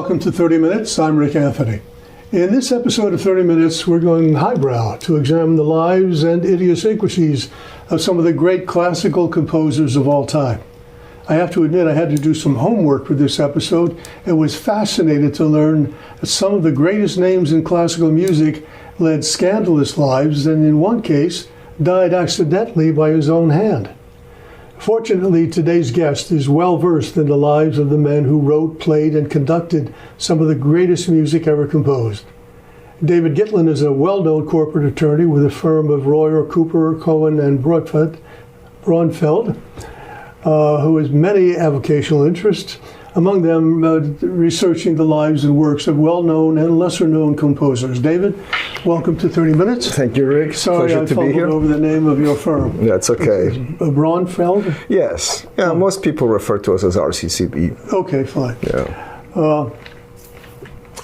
welcome to 30 Minutes. I'm Rick Anthony. In this episode of 30 Minutes, we're going highbrow to examine the lives and idiosyncrasies of some of the great classical composers of all time. I have to admit I had to do some homework for this episode and was fascinated to learn that some of the greatest names in classical music led scandalous lives and in one case died accidentally by his own hand. Fortunately, today's guest is well versed in the lives of the men who wrote, played, and conducted some of the greatest music ever composed. David Gitlin is a well-known corporate attorney with a firm of Royer, Cooper, Cohen, and Braunfeld, who has many avocational interests, among them researching the lives and works of well-known and lesser-known composers. David, welcome to 30 Minutes. Thank you, Rick. Sorry, Pleasure to be here. over the name of your firm. That's okay. Braunfeld? Yes. Yeah, most people refer to us as RCCB. Okay, fine. Yeah.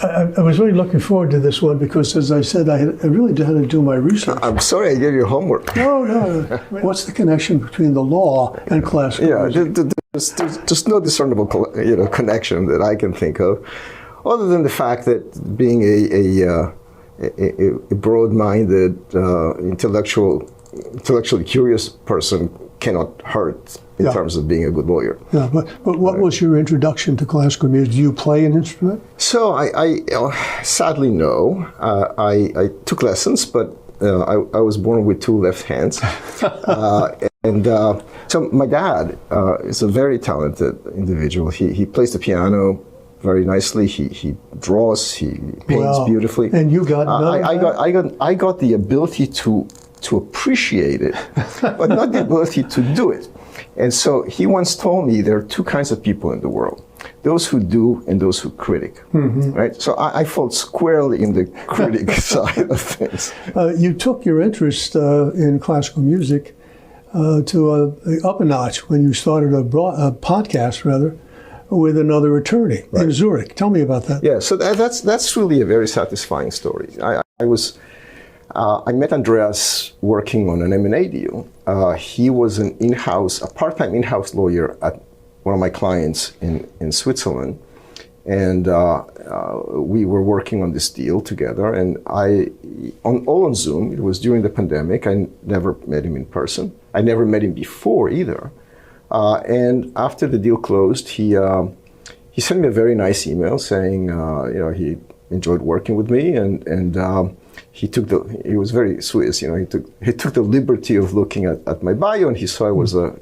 I was really looking forward to this one because, as I said, I really had to do my research. I'm sorry I gave you homework. No. What's the connection between the law and classical music? There's no discernible connection that I can think of, other than the fact that being a broad-minded, intellectually curious person cannot hurt in terms of being a good lawyer. Yeah, but what was your introduction to classical music? Do you play an instrument? So I sadly no. I took lessons, but I was born with two left hands. So my dad is a very talented individual. He plays the piano very nicely. He draws. He paints beautifully. And you got none I got the ability to appreciate it, but not the ability to do it. And so he once told me there are two kinds of people in the world: those who do and those who critic. Mm-hmm. Right. So I fall squarely in the critic side of things. You took your interest in classical music to up a notch when you started a podcast, with another attorney in Zurich. Tell me about that. Yeah. So that's really a very satisfying story. I met Andreas working on an M&A deal. He was a part-time in-house lawyer at one of my clients in Switzerland. And we were working on this deal together. And all on Zoom. It was during the pandemic. I never met him in person. I never met him before either. And after the deal closed, he sent me a very nice email saying, he enjoyed working with me, and he was very Swiss. He took the liberty of looking at my bio, and he saw I was a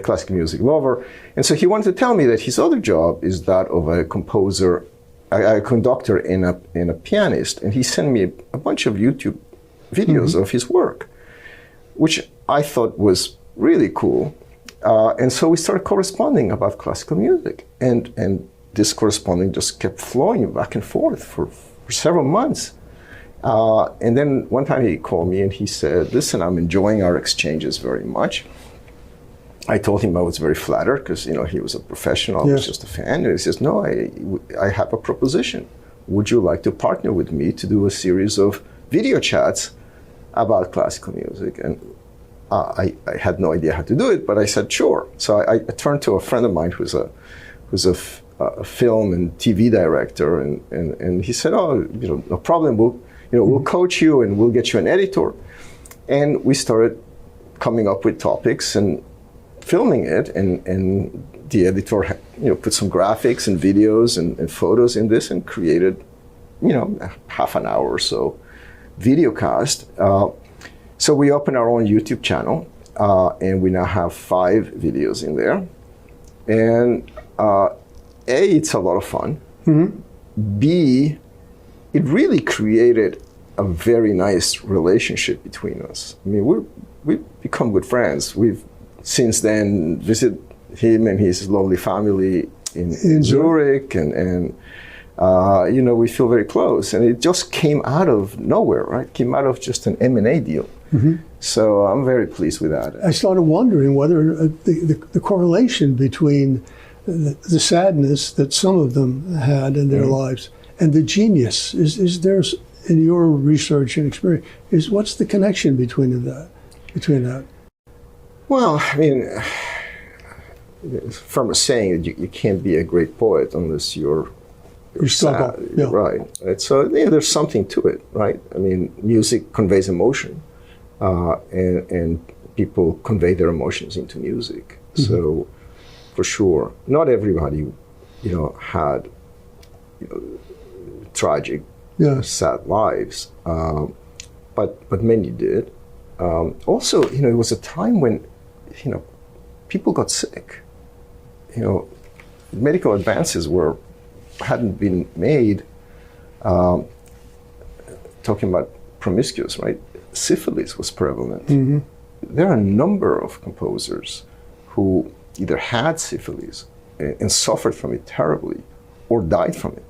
classical music lover, and so he wanted to tell me that his other job is that of a composer, a conductor, and a pianist. And he sent me a bunch of YouTube videos of his work, which I thought was really cool. And so we started corresponding about classical music, and this corresponding just kept flowing back and forth for several months. And then one time he called me and he said, "Listen, I'm enjoying our exchanges very much." I told him I was very flattered because he was a professional. I was just a fan. And he says, "No, I have a proposition. Would you like to partner with me to do a series of video chats about classical music?" And I had no idea how to do it, but I said sure. So I turned to a friend of mine who's a film and TV director, and he said, "Oh, no problem. We'll coach you and we'll get you an editor." And we started coming up with topics and filming it, and the editor put some graphics and videos and photos in this and created half an hour or so video cast. So we opened our own YouTube channel, and we now have 5 videos in there. And it's a lot of fun. Mm-hmm. B, it really created a very nice relationship between us. I mean, we've become good friends. We've since then visited him and his lovely family in Zurich, and we feel very close. And it just came out of nowhere, right? Came out of just an M&A deal. Mm-hmm. So I'm very pleased with that. I started wondering whether the correlation between the sadness that some of them had in their lives and the genius is there, in your research and experience, what's the connection between that? Well, I mean, from a saying that you can't be a great poet unless you're You struggle. sad, Yeah. right? So there's something to it, right? I mean, music conveys emotion, and people convey their emotions into music. Mm-hmm. So, for sure, not everybody, had tragic, sad lives, but many did. Also, it was a time when, people got sick. Medical advances hadn't been made. Talking about promiscuous, right? Syphilis was prevalent. Mm-hmm. There are a number of composers who either had syphilis and suffered from it terribly, or died from it.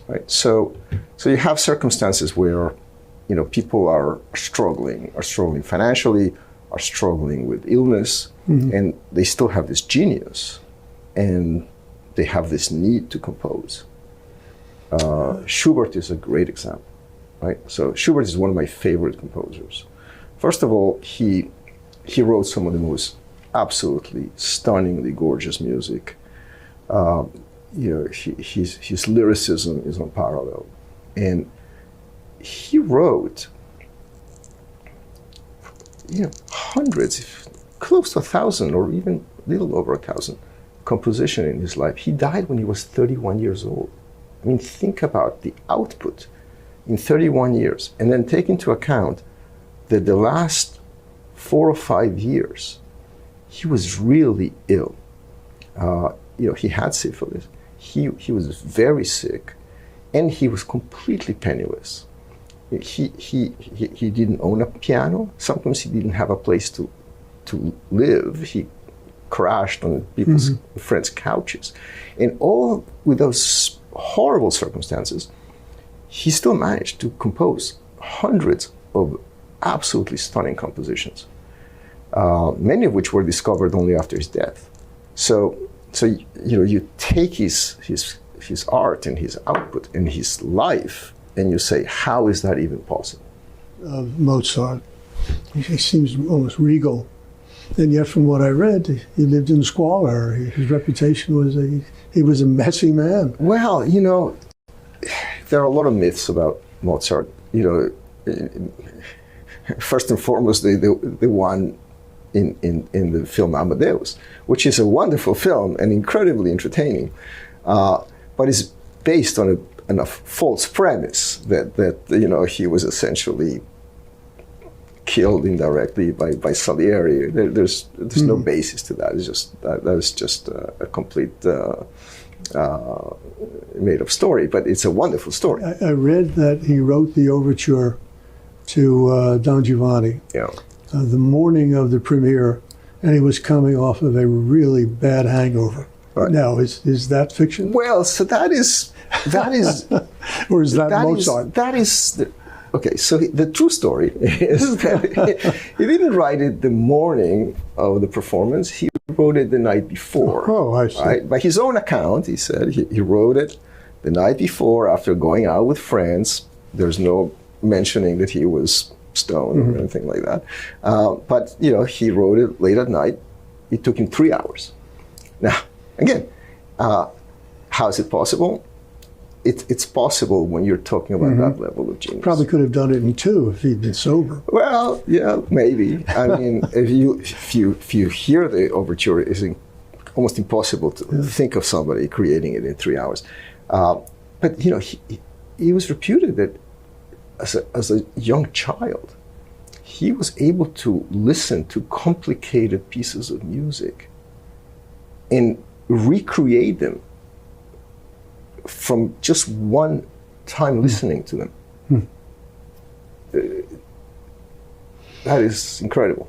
Right. So you have circumstances where, people are struggling financially, are struggling with illness, mm-hmm. and they still have this genius, and they have this need to compose. Schubert is a great example, right? So Schubert is one of my favorite composers. First of all, he wrote some of the most absolutely stunningly gorgeous music. His lyricism is unparalleled, and he wrote, hundreds, close to 1,000, or even a little over 1,000 composition in his life. He died when he was 31 years old. I mean, think about the output in 31 years, and then take into account that the last 4 or 5 years, he was really ill. He had syphilis. He was very sick, and he was completely penniless. He didn't own a piano. Sometimes he didn't have a place to live. He crashed on people's mm-hmm. friends' couches. And all with those horrible circumstances, he still managed to compose hundreds of absolutely stunning compositions, many of which were discovered only after his death. So you take his art and his output and his life, and you say, how is that even possible? Mozart, he seems almost regal, and yet from what I read, he lived in squalor. His reputation was he was a messy man. Well, there are a lot of myths about Mozart. First and foremost, the one in the film Amadeus, which is a wonderful film and incredibly entertaining, but is based on a false premise that he was essentially killed indirectly by Salieri. There's mm-hmm. no basis to that. It's just that is just a complete made-up story, but it's a wonderful story. I read that he wrote the overture to Don Giovanni the morning of the premiere, and he was coming off of a really bad hangover. Right. Now, is that fiction? Well, so that is, or is that Mozart? Okay, so the true story is that he didn't write it the morning of the performance. He wrote it the night before. Oh, I see. Right? By his own account, he said he wrote it the night before after going out with friends. There's no mentioning that he was stoned mm-hmm. or anything like that. But he wrote it late at night. It took him 3 hours. Now, again, how is it possible? It's possible when you're talking about mm-hmm. that level of genius. Probably could have done it in 2 if he'd been sober. Well, yeah, maybe. I mean, if you hear the overture, it's almost impossible to think of somebody creating it in 3 hours. But he was reputed that as a young child, he was able to listen to complicated pieces of music and recreate them from just one time listening to them. That is incredible.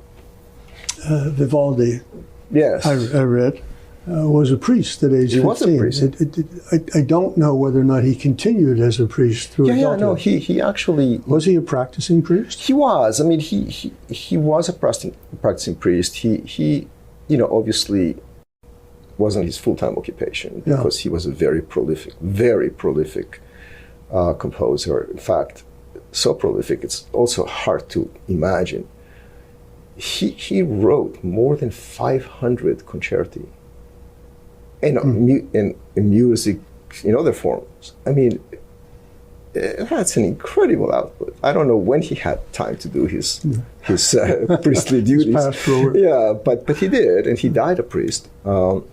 Vivaldi, yes, I read, was a priest at age 15. He was a priest. I don't know whether or not he continued as a priest through adulthood. No, he actually... Was he a practicing priest? He was. I mean, he was a practicing priest. He obviously wasn't his full-time occupation because he was a very prolific composer. In fact, so prolific, it's also hard to imagine. He wrote more than 500 concerti and music in other forms. I mean, that's an incredible output. I don't know when he had time to do his priestly duties. pastoral. Yeah, but he did, and he died a priest. And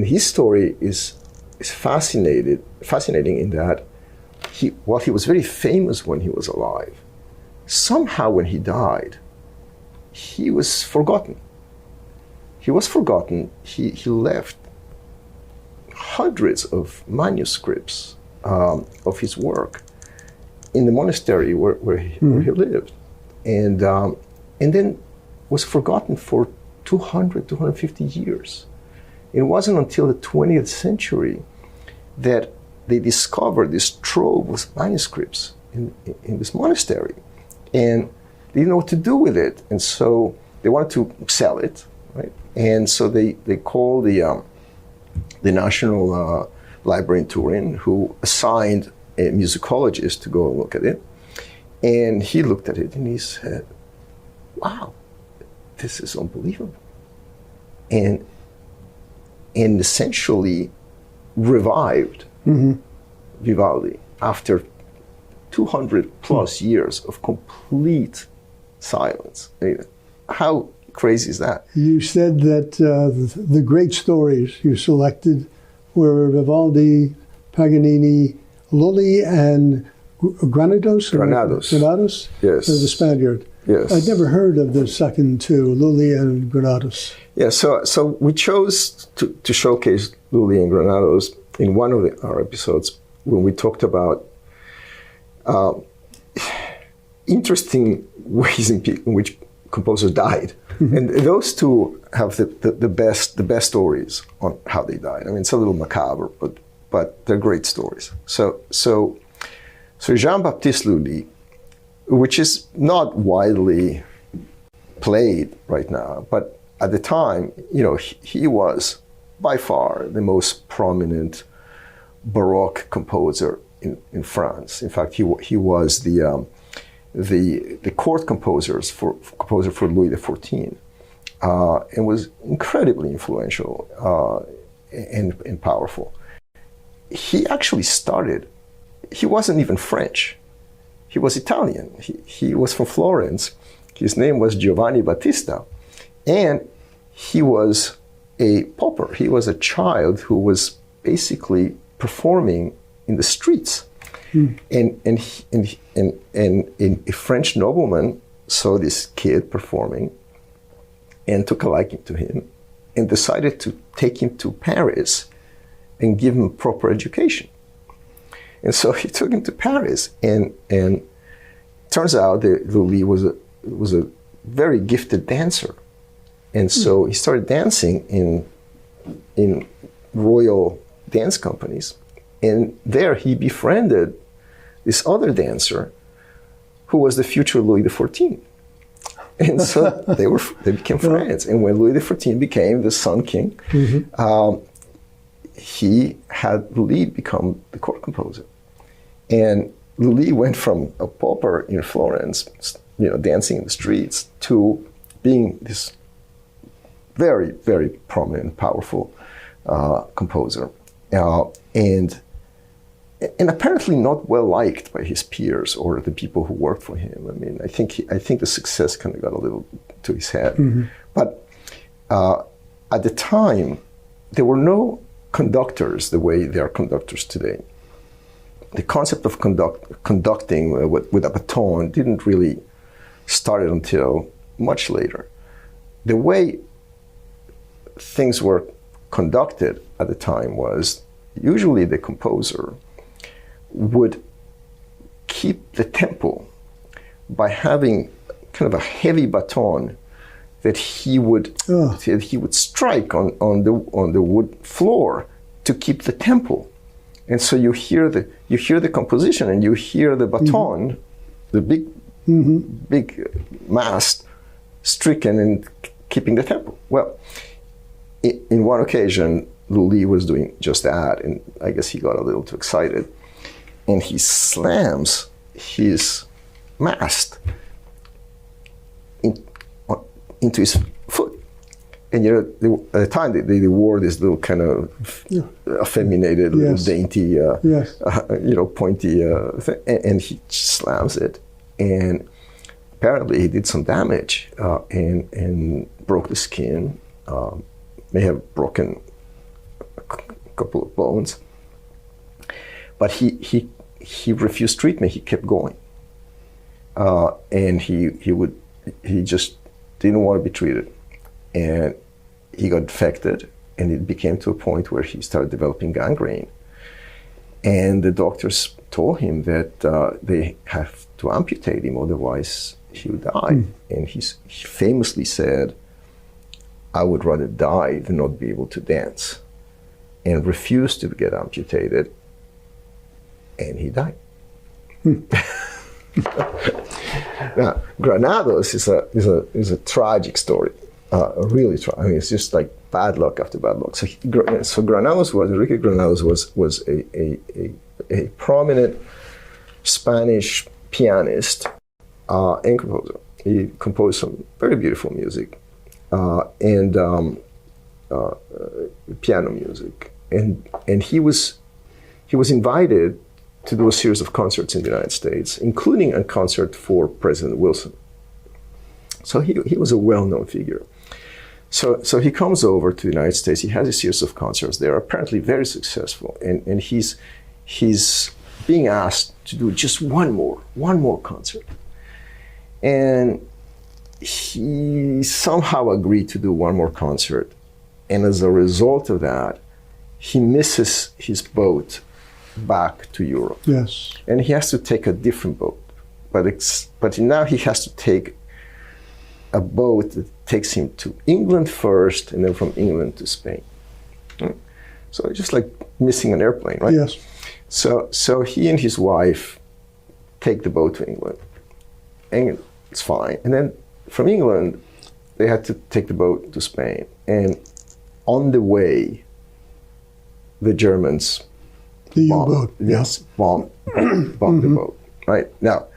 his story is fascinating in that while he was very famous when he was alive, somehow when he died, he was forgotten. He was forgotten. He left hundreds of manuscripts of his work in the monastery where he lived, and then was forgotten for 250 years. It wasn't until the 20th century that they discovered this trove of manuscripts in this monastery, and they didn't know what to do with it, and so they wanted to sell it, right? And so they called the National Library in Turin, who assigned a musicologist to go and look at it, and he looked at it and he said, "Wow, this is unbelievable," and essentially revived Vivaldi after 200 plus years of complete silence. I mean, how crazy is that? You said that the great stories you selected were Vivaldi, Paganini, Lully, and Granados? Granados. Yes. The Spaniard. Yes. I'd never heard of the second two, Lully and Granados. Yeah, so we chose to showcase Lully and Granados in one of our episodes when we talked about interesting ways in which composers died. And those two have the best stories on how they died. I mean, it's a little macabre, but they're great stories. So Jean-Baptiste Lully, which is not widely played right now, but at the time, he was by far the most prominent Baroque composer in France. In fact, he was the court composer for Louis XIV, and was incredibly influential and powerful. He actually started. He wasn't even French. He was Italian. He was from Florence. His name was Giovanni Battista, and he was a pauper. He was a child who was basically performing in the streets. And a French nobleman saw this kid performing and took a liking to him and decided to take him to Paris and give him a proper education. And so he took him to Paris, and turns out that Lully was a very gifted dancer. And so he started dancing in royal dance companies. And there he befriended this other dancer who was the future Louis XIV. And so they became friends. And when Louis XIV became the Sun King, he had Lully become the court composer. And Lully went from a pauper in Florence, dancing in the streets, to being this very, very prominent, powerful composer. And apparently not well liked by his peers or the people who worked for him. I mean, I think the success kind of got a little to his head. But at the time, there were no conductors the way there are conductors today. The concept of conducting with a baton didn't really start until much later. The way things were conducted at the time was usually the composer would keep the tempo by having kind of a heavy baton that he would strike on the wood floor to keep the tempo. And so you hear the composition, and you hear the baton, the big mast, stricken and keeping the tempo. Well, in one occasion, Lully was doing just that, and I guess he got a little too excited, and he slams his mast into his foot, And at the time they wore this little kind of effeminated, little dainty, pointy thing, and he slams it, and apparently he did some damage and broke the skin, may have broken a couple of bones, but he refused treatment. He kept going, and he just didn't want to be treated. And he got infected, and it became to a point where he started developing gangrene. And the doctors told him that they have to amputate him, otherwise he would die. And he famously said, "I would rather die than not be able to dance," and refused to get amputated, and he died. Now, Granados is a tragic story. Really tragic. I mean, it's just like bad luck after bad luck. So Enrique Granados was a prominent Spanish pianist and composer. He composed some very beautiful music and piano music, and he was invited to do a series of concerts in the United States, including a concert for President Wilson. So he was a well-known figure. So he comes over to the United States. He has a series of concerts. They're apparently very successful, and he's being asked to do just one more concert. And he somehow agreed to do one more concert, and as a result of that, he misses his boat back to Europe. Yes. And he has to take a different boat, but now he has to take a boat that takes him to England first, and then from England to Spain. So it's just like missing an airplane, right? Yes. So he and his wife take the boat to England, and it's fine. And then from England, they had to take the boat to Spain. And on the way, the Germans bombed the boat, right? Now,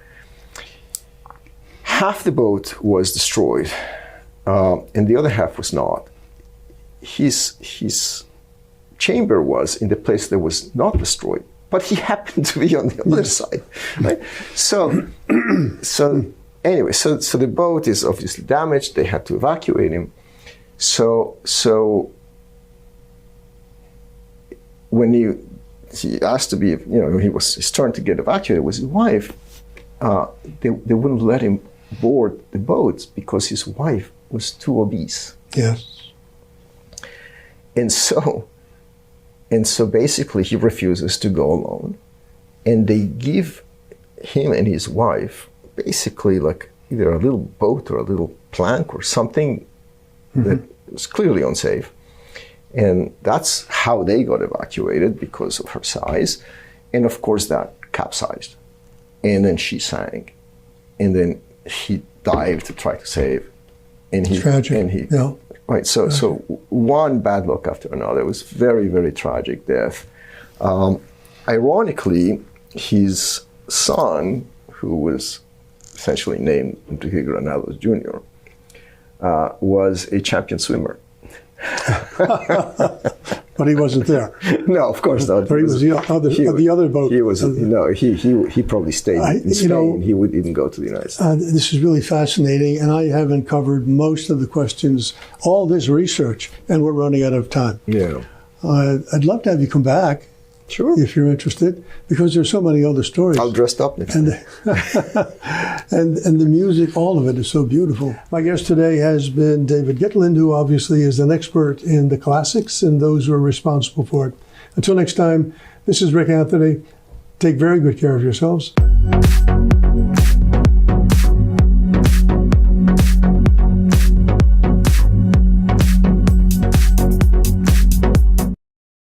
half the boat was destroyed, and the other half was not. His chamber was in the place that was not destroyed, but he happened to be on the other side, right? So anyway, so the boat is obviously damaged. They had to evacuate him. So when he asked to be, his turn to get evacuated with his wife, they wouldn't let him board the boats because his wife was too obese. Yes. And so basically he refuses to go alone, and they give him and his wife basically like either a little boat or a little plank or something that was clearly unsafe. And that's how they got evacuated because of her size. And of course that capsized. And then she sank. And then he dived to try to save. And he, tragic. And he, yeah. Right. So one bad luck after another. It was very, very tragic death. Ironically, his son, who was essentially named Enrique Granados Jr., was a champion swimmer. But he wasn't there. No, of course not. Or he was the other boat. He probably stayed in Spain. He didn't go to the United States. This is really fascinating, and I haven't covered most of the questions, all this research, and we're running out of time. Yeah. I'd love to have you come back. Sure. If you're interested, because there's so many other stories. I'll dress up next time. And the music, all of it is so beautiful. My guest today has been David Gitlin, who obviously is an expert in the classics and those who are responsible for it. Until next time, this is Rick Anthony. Take very good care of yourselves.